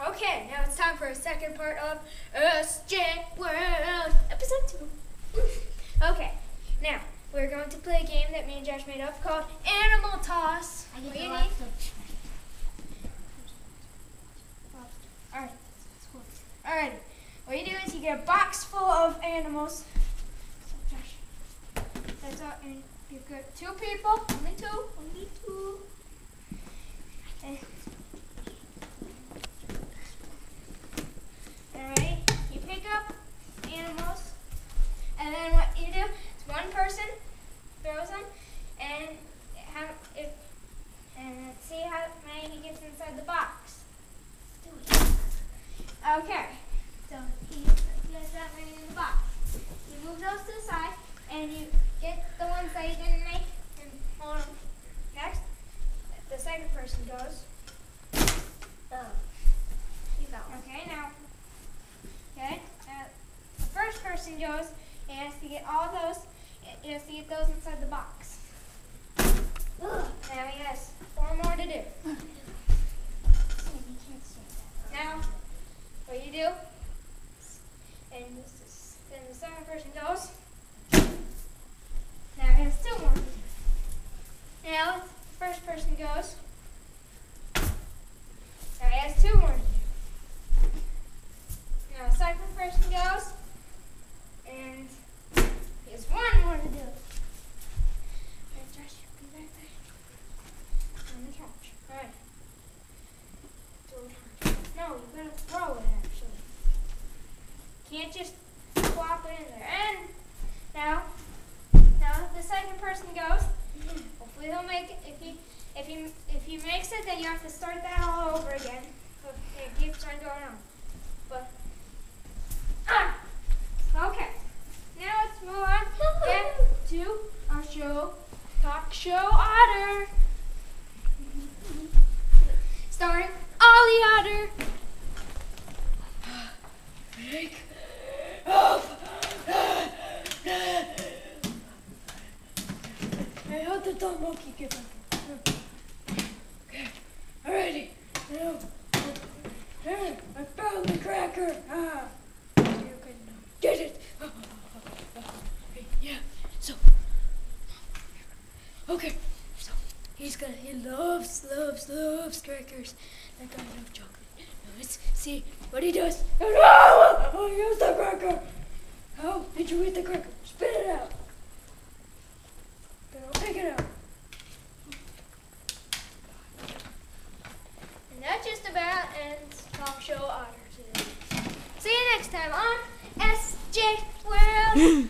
Okay, now it's time for a second part of SJ World, episode 2. Okay, now we're going to play a game that me and Josh made up called Animal Toss. What do you need? Alright, what you do is you get a box full of animals. So Josh, that's all, and you've got 2 people, only two. And, alright, you pick up animals, and then what you do is one person throws them, and see how many he gets inside the box. Okay, so he gets that many in the box. You move those to the side, and you get the ones that you didn't make, and hold on. Next, the second person goes. Okay, now, the first person goes, and has to get all those, he has to get those inside the box. Now he has 4 more to do. Now, what you do, and then the second person goes. Now he has 2 more to do. Now the first person goes. Now he has 2 more to do. Now the second person goes, and he has 1 more to do. Alright, Josh, be right there. On the couch. Alright. No, you gotta throw it actually. Can't just plop it in there. And now the second person goes. Hopefully he'll make it. If he makes it, then you have to start that all over again. It keeps on going on. But okay. Now let's move on to our show, Talk Show Otter. Starring Ollie Otter. Wake up! Hey, how'd the dumb monkey get back? Okay, alrighty. Now, I found the cracker. You can get it. Yeah. So, okay. So he loves crackers. That guy loves chocolate. Now let's see what he does. Oh, here's the cracker. How did you eat the cracker? Spit it out. Okay, I'll take it out. And that just about ends Talk Show Otter today. See you next time on SJ World.